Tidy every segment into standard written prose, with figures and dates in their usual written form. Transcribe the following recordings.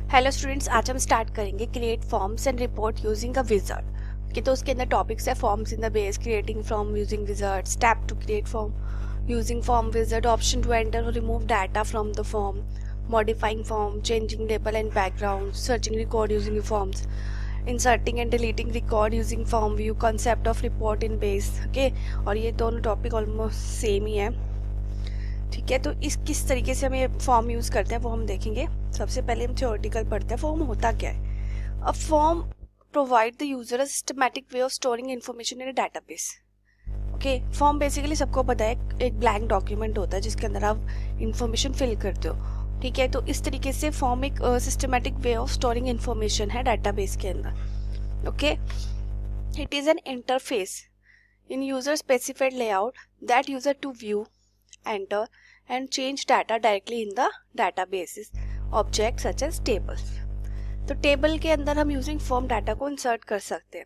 Hello students, आज हम start करेंगे create forms and report using a wizard. कि तो उसके अंदर टॉपिक्स है forms in the Base, creating form using wizard, step to create form using form wizard, option to enter और remove data from the form, modifying form, changing label and background, searching record using forms, inserting and deleting record using form view, concept of report in Base. Okay, और ये दोनों topic almost same ही है। ठीक है, तो इस किस तरीके से हम ये फॉर्म यूज करते हैं वो हम देखेंगे। सबसे पहले हम थ्योरेटिकल पढ़ते हैं। फॉर्म होता क्या है? A form provide the user a systematic way of storing information in a database. Okay, form basically सबको पता है एक ब्लैंक डॉक्यूमेंट होता है जिसके अंदर आप इंफॉर्मेशन फिल करते हो। ठीक है, तो इस तरीके से फॉर्म एक systematic way of storing information है डेटाबेस के अंदर। Okay, it is an interface in user specified layout that user to view, enter and change data directly in the databases objects such as tables। तो table के अंदर हम using form data को insert कर सकते हैं,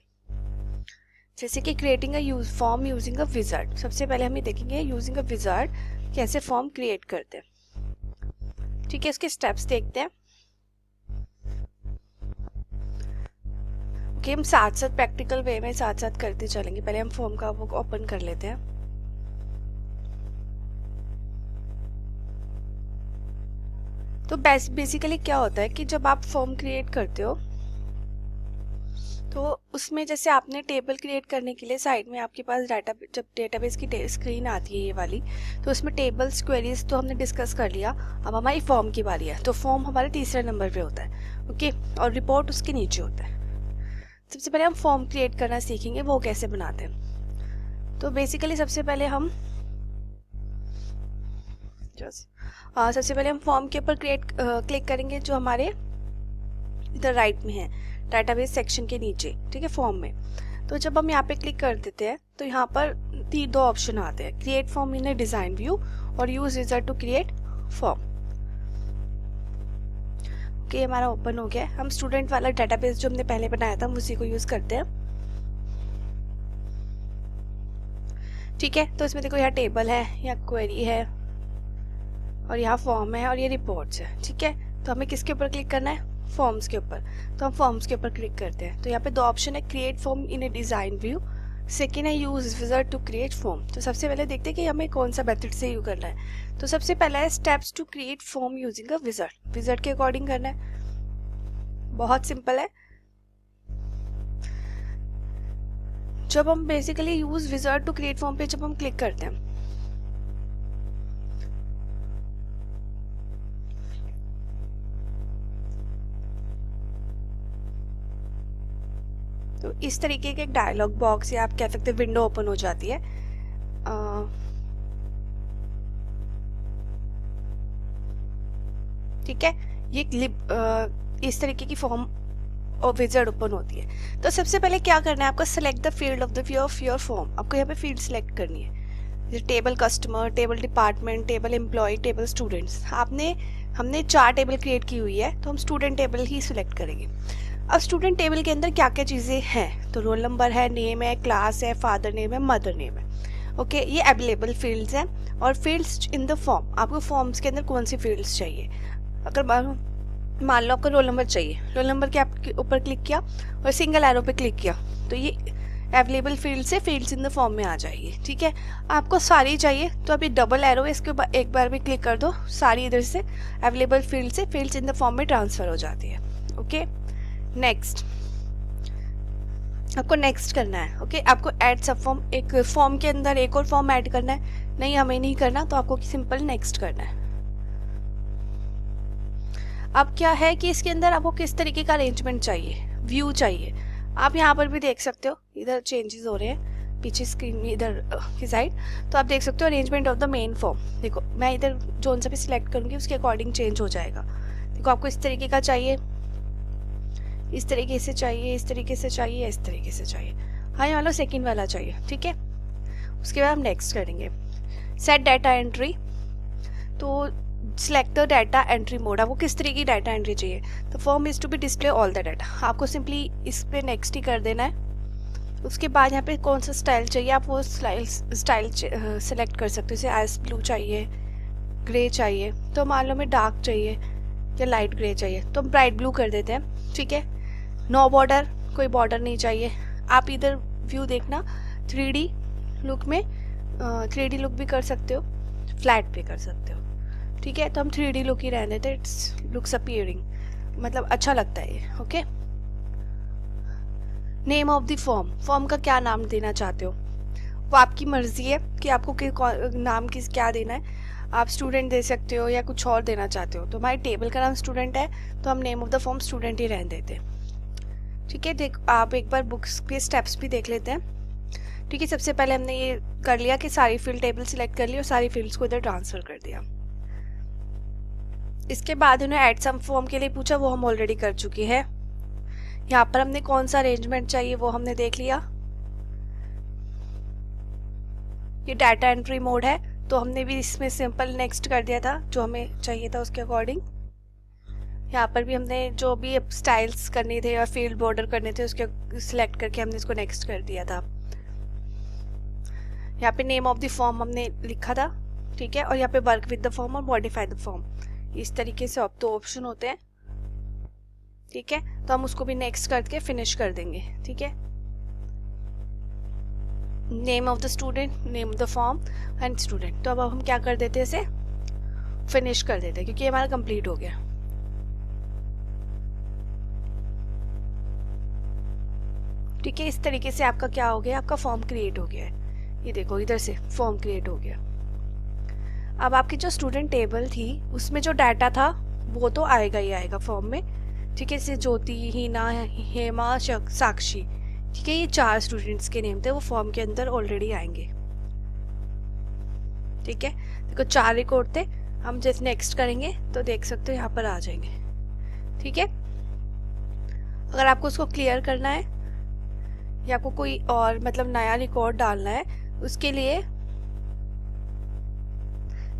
जैसे कि creating a form using a wizard. सबसे पहले हम ये देखेंगे यूजिंग अ विजार्ड कैसे फॉर्म क्रिएट करते हैं। ठीक है, इसके स्टेप्स देखते हैं। कि हम साथ साथ प्रैक्टिकल वे में साथ साथ करते चलेंगे। पहले हम फॉर्म का वो ओपन कर लेते हैं। तो बेसिकली क्या होता है कि जब आप फॉर्म क्रिएट करते हो तो उसमें जैसे आपने टेबल क्रिएट करने के लिए साइड में आपके पास डाटा, जब डेटाबेस की स्क्रीन आती है ये वाली, तो उसमें टेबल्स क्वेरीज तो हमने डिस्कस कर लिया। अब हमारी फॉर्म की बारी है, तो फॉर्म हमारे तीसरे नंबर पे होता है। ओके, और रिपोर्ट उसके नीचे होता है। सबसे पहले हम फॉर्म क्रिएट करना सीखेंगे, वो कैसे बनाते हैं। तो बेसिकली सबसे पहले हम फॉर्म के ऊपर क्लिक करेंगे जो हमारे इधर राइट में है डाटाबेस सेक्शन के नीचे। ठीक है, फॉर्म में। तो जब हम यहाँ पे क्लिक कर देते हैं तो यहाँ पर दो ऑप्शन आते हैं, create form in a design view और use wizard to create form. Okay, हमारा ओपन हो गया। हम स्टूडेंट वाला डाटाबेस जो हमने पहले बनाया था हम उसी को यूज करते हैं। ठीक है, तो इसमें देखो यहाँ टेबल है, यहाँ क्वेरी है और यहाँ फॉर्म है और ये रिपोर्ट्स है। ठीक है, तो हमें किसके ऊपर क्लिक करना है? फॉर्म्स के ऊपर। तो हम फॉर्म्स के ऊपर क्लिक करते हैं। तो यहाँ पे दो ऑप्शन है, create form in a design view, second है use wizard to create form. तो सबसे पहले देखते हैं कि हमें कौन सा मेथड से यूज करना है। तो सबसे पहला है steps to create form using a wizard. Wizard के अकॉर्डिंग करना है, बहुत सिंपल है। जब हम basically use wizard to create form पे जब हम क्लिक करते हैं तो इस तरीके के एक डायलॉग बॉक्स या आप कह सकते हैं विंडो ओपन हो जाती है। ठीक है, ये इस तरीके की फॉर्म और विजार्ड ओपन होती है। तो सबसे पहले क्या करना है, आपको select the field of the view of your form. आपको यहाँ पे फील्ड सेलेक्ट करनी है, जैसे table customer, table department, table employ, table students. हमने 4 टेबल क्रिएट की हुई है तो हम स्टूडेंट टेबल ही सिलेक्ट करेंगे। अब स्टूडेंट टेबल के अंदर क्या क्या चीज़ें हैं, तो रोल नंबर है, नेम है, क्लास है, फादर नेम है, मदर नेम है। ओके, ये अवेलेबल फील्ड्स हैं। और फील्ड्स इन द फॉर्म, आपको फॉर्म्स के अंदर कौन सी फील्ड्स चाहिए। अगर मान लो आपको रोल नंबर चाहिए, रोल नंबर के आपके ऊपर क्लिक किया और सिंगल एरो पे क्लिक किया तो ये अवेलेबल फील्ड से फील्ड्स इन द फॉर्म में आ जाएगी। ठीक है, आपको सारी चाहिए तो अभी डबल एरो है, इसके ऊपर एक बार भी क्लिक कर दो, सारी इधर से अवेलेबल फील्ड से फील्ड्स इन द फॉर्म में ट्रांसफर हो जाती है। ओके, नेक्स्ट आपको नेक्स्ट करना है। ओके, आपको ऐड सब फॉर्म, एक फॉर्म के अंदर एक और फॉर्म ऐड करना है। नहीं, हमें नहीं करना, तो आपको सिंपल नेक्स्ट करना है। अब क्या है कि इसके अंदर आपको किस तरीके का अरेंजमेंट चाहिए, व्यू चाहिए। आप यहाँ पर भी देख सकते हो, इधर चेंजेस हो रहे हैं पीछे स्क्रीन में इधर की साइड। तो आप देख सकते हो arrangement of the main form. देखो मैं इधर जोन सा भी सिलेक्ट करूंगी उसके अकॉर्डिंग चेंज हो जाएगा। देखो आपको इस तरीके का चाहिए, इस तरीके से चाहिए, इस तरीके से चाहिए, इस तरीके से चाहिए। हाँ, ये वाला सेकंड वाला चाहिए। ठीक है, उसके बाद हम नेक्स्ट करेंगे। सेट डाटा एंट्री, तो select the data entry mode. आपको किस तरीके की डाटा एंट्री चाहिए। तो form is to be display all the data, आपको सिंपली इस पे नेक्स्ट ही कर देना है। उसके बाद यहाँ पे कौन सा स्टाइल चाहिए आप वो स्टाइल सेलेक्ट कर सकते हो। जैसे आइस ब्लू चाहिए, ग्रे चाहिए, तो मान लो मैं डार्क चाहिए, या लाइट ग्रे चाहिए तो हम ब्राइट ब्लू कर देते हैं, ठीक है। नो बॉर्डर, कोई बॉर्डर नहीं चाहिए। आप इधर व्यू देखना 3D लुक में, 3D लुक भी कर सकते हो, फ्लैट भी कर सकते हो, ठीक है। तो हम 3D लुक ही रहने देते, इट्स लुक्स अपीयरिंग, मतलब अच्छा लगता है ये, okay. Name of the form का क्या नाम देना चाहते हो वो आपकी मर्जी है कि आपको नाम किस क्या देना है। आप स्टूडेंट दे सकते हो या कुछ और देना चाहते हो। तो हमारे टेबल का नाम स्टूडेंट है तो हम name of the form student ही रहने देते हैं, ठीक है। देख आप एक बार बुक्स के स्टेप्स भी देख लेते हैं, ठीक है। सबसे पहले हमने ये कर लिया कि सारी फील्ड टेबल सिलेक्ट कर ली और सारी फील्ड्स को इधर ट्रांसफर कर दिया। इसके बाद उन्हें ऐड सम फॉर्म के लिए पूछा, वो हम ऑलरेडी कर चुके हैं। यहाँ पर हमने कौन सा अरेंजमेंट चाहिए वो हमने देख लिया। ये डाटा एंट्री मोड है तो हमने भी इसमें सिंपल नेक्स्ट कर दिया था जो हमें चाहिए था उसके अकॉर्डिंग। यहाँ पर भी हमने जो भी स्टाइल्स करने थे या फील्ड बॉर्डर करने थे उसके सिलेक्ट करके हमने इसको नेक्स्ट कर दिया था। यहाँ पे नेम ऑफ द फॉर्म हमने लिखा था, ठीक है। और यहाँ पे वर्क विद द फॉर्म और मॉडिफाई द फॉर्म, इस तरीके से अब तो ऑप्शन होते हैं, ठीक है। तो हम उसको भी नेक्स्ट करके फिनिश कर देंगे, ठीक है। Name of the student, name of the form and student. तो अब हम क्या कर देते हैं, इसे फिनिश कर देते हैं क्योंकि हमारा कंप्लीट हो गया, ठीक है। इस तरीके से आपका क्या हो गया, आपका फॉर्म क्रिएट हो गया है। ये देखो इधर से फॉर्म क्रिएट हो गया। अब आपकी जो स्टूडेंट टेबल थी उसमें जो डाटा था वो तो आएगा ही आएगा फॉर्म में, ठीक है। जैसे ज्योति, हिना, हेमा, साक्षी, ठीक है। ये 4 स्टूडेंट्स के नेम थे, वो फॉर्म के अंदर ऑलरेडी आएंगे, ठीक है। देखो 4 रिकॉर्ड थे, हम जैसे नेक्स्ट करेंगे तो देख सकते हो यहाँ पर आ जाएंगे, ठीक है। अगर आपको उसको क्लियर करना है या आपको कोई और मतलब नया रिकॉर्ड डालना है उसके लिए,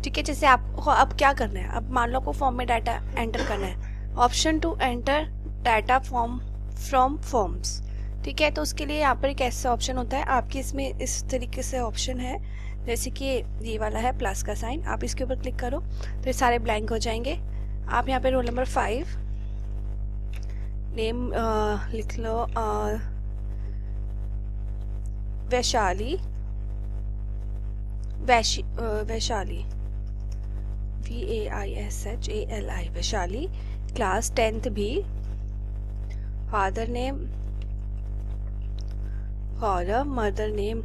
ठीक है। जैसे आपको अब क्या करना है, अब मान लो आपको फॉर्म में डाटा एंटर करना है, option to enter data form from forms, ठीक है। तो उसके लिए यहाँ पर एक ऐसा ऑप्शन होता है आपके इसमें इस तरीके से ऑप्शन है, जैसे कि ये वाला है प्लस का साइन, आप इसके ऊपर क्लिक करो तो ये सारे ब्लैंक हो जाएंगे। आप यहाँ पे रोल नंबर 5 नेम लिख लो, Vaishali, Vaishali VAISHALI Vaishali, class 10th भी, father name Gaurav, mother name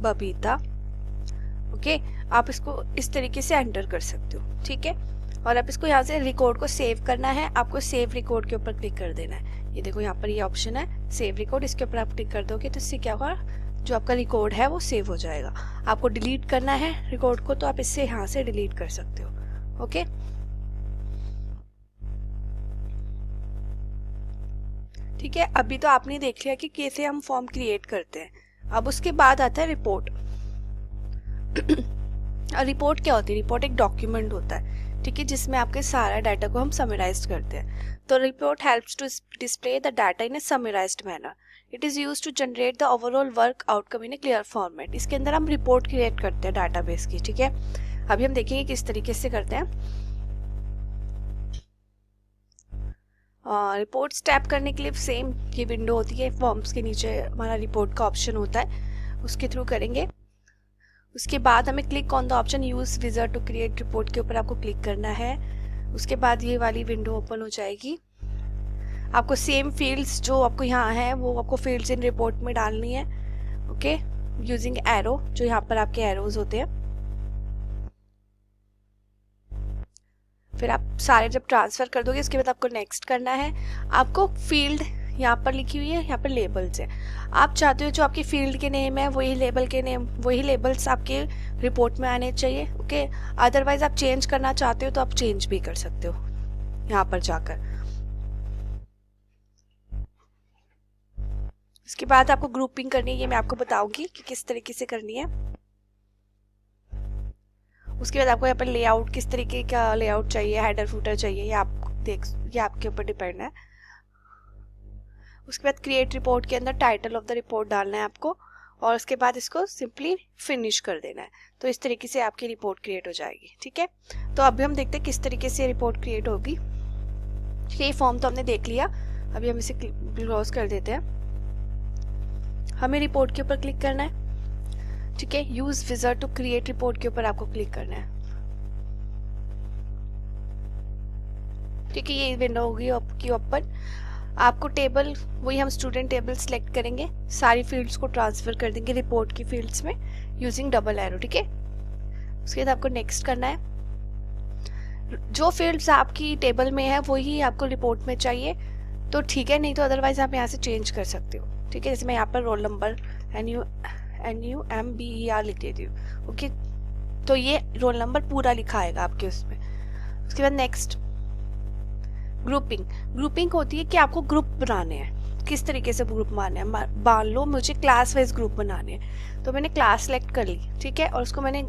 Babita, okay. आप इसको इस तरीके से एंटर कर सकते हो, ठीक है। और आप इसको यहाँ से रिकॉर्ड को सेव करना है, आपको सेव रिकॉर्ड के ऊपर क्लिक कर देना है। ये देखो यहाँ पर ये ऑप्शन है सेव रिकॉर्ड, इसके ऊपर आप क्लिक कर दोगे तो इससे क्या होगा, जो आपका रिकॉर्ड है वो सेव हो जाएगा। आपको डिलीट करना है रिकॉर्ड को तो आप इससे यहाँ से डिलीट कर सकते हो, ओके। ठीक है, अभी तो आपने देख लिया कि कैसे हम फॉर्म क्रिएट करते हैं। अब उसके बाद आता है रिपोर्ट। रिपोर्ट क्या होती है, रिपोर्ट एक डॉक्यूमेंट होता है, ठीक है, जिसमें आपके सारा डाटा को हम समराइज करते हैं। तो report helps to display the data in a summarised manner. It is used to generate the overall work outcome in a clear format. इसके अंदर हम रिपोर्ट क्रिएट करते हैं डाटाबेस की, ठीक है। अभी हम देखेंगे किस तरीके से करते हैं। रिपोर्ट्स टैप करने के लिए सेम ये विंडो होती है, फॉर्म्स के नीचे हमारा रिपोर्ट का ऑप्शन होता है, उसके थ्रू करेंगे। उसके बाद हमें click on the option use wizard to create report के ऊपर आपको क्लिक करना है। उसके बाद ये वाली विंडो ओपन हो जाएगी। आपको सेम फील्ड्स जो आपको यहाँ है वो आपको फील्ड्स इन रिपोर्ट में डालनी है, ओके, यूजिंग एरो, जो यहाँ पर आपके एरोज होते हैं। फिर आप सारे जब ट्रांसफर कर दोगे उसके बाद आपको नेक्स्ट करना है। आपको फील्ड यहाँ पर लिखी हुई है, यहाँ पर लेबल्स है। आप चाहते हो जो आपकी फील्ड के नेम है वही लेबल के नेम, वही लेबल्स आपके रिपोर्ट में आने चाहिए, ओके। अदरवाइज आप चेंज करना चाहते हो तो आप चेंज भी कर सकते हो यहाँ पर जाकर। उसके बाद आपको ग्रुपिंग करनी है, ये मैं आपको बताऊंगी कि किस तरीके से करनी है। उसके बाद आपको यहाँ पर लेआउट, किस तरीके का लेआउट चाहिए, हेडर फुटर चाहिए, ये आपके ऊपर डिपेंड है। उसके बाद क्रिएट रिपोर्ट के अंदर टाइटल ऑफ द रिपोर्ट डालना है आपको, और उसके बाद इसको सिंपली फिनिश कर देना है। तो इस तरीके से आपकी रिपोर्ट क्रिएट हो जाएगी। ठीक है, तो अभी हम देखते हैं किस तरीके से रिपोर्ट क्रिएट होगी। ये फॉर्म तो हमने देख लिया, अभी हम इसे क्लोज कर देते हैं। हमें रिपोर्ट के ऊपर क्लिक करना है। ठीक है, use wizard to create report के ऊपर आपको क्लिक करना है। ठीक है, ये विंडो होगी आपकी ओपन। आपको टेबल, वही हम स्टूडेंट टेबल सिलेक्ट करेंगे, सारी फील्ड्स को ट्रांसफर कर देंगे रिपोर्ट की फील्ड्स में यूजिंग डबल एरो। ठीक है, उसके बाद आपको नेक्स्ट करना है। जो फील्ड्स आपकी टेबल में है वही आपको रिपोर्ट में चाहिए तो ठीक है, नहीं तो अदरवाइज आप यहाँ से चेंज कर सकते हो। ठीक है, जैसे मैं यहाँ पर रोल नंबर NUMBER लिख देती हूँ। ओके, तो ये रोल नंबर पूरा लिखा आएगा आपके उसमें। उसके बाद नेक्स्ट ग्रुपिंग होती है कि आपको ग्रुप बनाने हैं। किस तरीके से ग्रुप बनाने हैं, मान लो मुझे क्लास वाइज ग्रुप बनाने हैं, तो मैंने क्लास सेलेक्ट कर ली। ठीक है, और उसको मैंने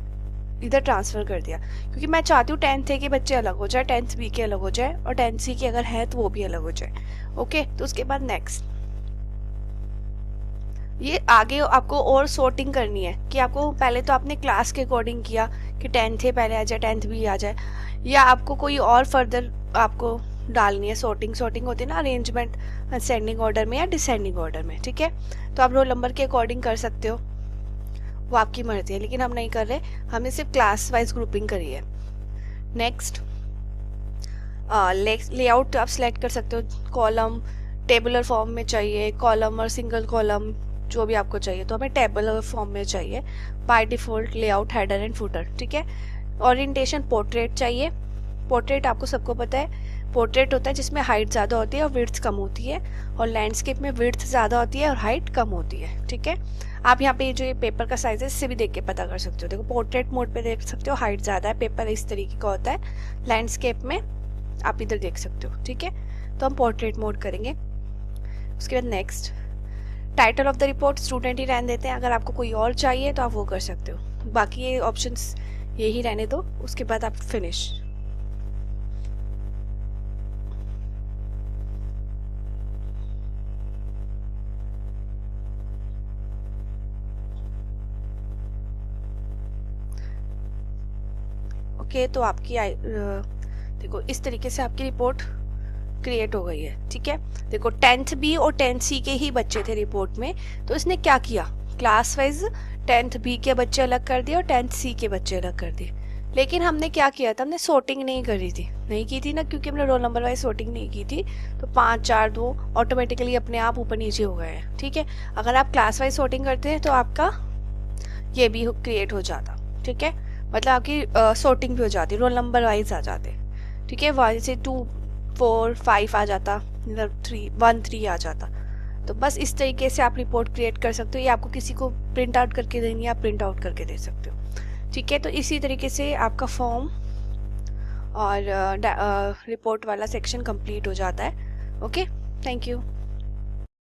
इधर ट्रांसफर कर दिया क्योंकि मैं चाहती हूँ 10th A के बच्चे अलग हो जाए, 10th B के अलग हो जाए और 10th C के अगर है तो वो भी अलग हो जाए। ओके, तो उसके बाद नेक्स्ट ये आगे आपको और सॉर्टिंग करनी है कि आपको पहले तो आपने क्लास के अकॉर्डिंग किया कि 10th A पहले आ जाए, 10th B आ जाए, या आपको कोई और फर्दर आपको डालनी है सॉर्टिंग होती है ना, अरेंजमेंट असेंडिंग ऑर्डर में या डिसेंडिंग ऑर्डर में। ठीक है, तो आप रोल नंबर के अकॉर्डिंग कर सकते हो, वो आपकी मर्जी है, लेकिन हम नहीं कर रहे, हमने सिर्फ क्लास वाइज ग्रुपिंग करी है। नेक्स्ट लेआउट आप सिलेक्ट कर सकते हो, कॉलम टेबुलर फॉर्म में चाहिए, कॉलम और सिंगल कॉलम जो भी आपको चाहिए, तो हमें टेबुलर फॉर्म में चाहिए। By default layout header and footer. ठीक है, ओरिएंटेशन पोर्ट्रेट चाहिए। पोर्ट्रेट आपको सबको पता है, पोर्ट्रेट होता है जिसमें हाइट ज़्यादा होती है और विड्थ कम होती है, और लैंडस्केप में विड्थ ज़्यादा होती है और हाइट कम होती है। ठीक है, आप यहाँ पे जो ये पेपर का साइज है इससे भी देख के पता कर सकते हो। देखो पोर्ट्रेट मोड पे देख सकते हो, हाइट ज़्यादा है, पेपर इस तरीके का होता है, लैंडस्केप में आप इधर देख सकते हो। ठीक है, तो हम पोर्ट्रेट मोड करेंगे। उसके बाद next title of the report student ही रहने देते हैं, अगर आपको कोई और चाहिए तो आप वो कर सकते हो, बाकी ये ऑप्शंस यही रहने दो। उसके बाद आप फिनिश। ओके, तो आपकी देखो इस तरीके से आपकी रिपोर्ट क्रिएट हो गई है। ठीक है, देखो 10th B और 10th C के ही बच्चे थे रिपोर्ट में, तो इसने क्या किया, क्लास वाइज 10th B के बच्चे अलग कर दिए और 10th C के बच्चे अलग कर दिए। लेकिन हमने क्या किया था, हमने सॉर्टिंग नहीं की थी ना, क्योंकि हमने रोल नंबर वाइज सॉर्टिंग नहीं की थी, तो 5 4 2 ऑटोमेटिकली अपने आप ऊपर नीचे हो गए हैं। ठीक है, अगर आप क्लास वाइज सॉर्टिंग करते हैं तो आपका ये भी क्रिएट हो जाता। ठीक है, मतलब आपकी सॉर्टिंग भी हो जाती, रोल नंबर वाइज आ जाते। ठीक है, 1 से 2 4 5 आ जाता, मतलब 3 1 3 आ जाता। तो बस इस तरीके से आप रिपोर्ट क्रिएट कर सकते हो, या आपको किसी को प्रिंट आउट करके देनी है, आप प्रिंट आउट करके दे सकते हो। ठीक है, तो इसी तरीके से आपका फॉर्म और रिपोर्ट वाला सेक्शन कंप्लीट हो जाता है। Okay, thank you.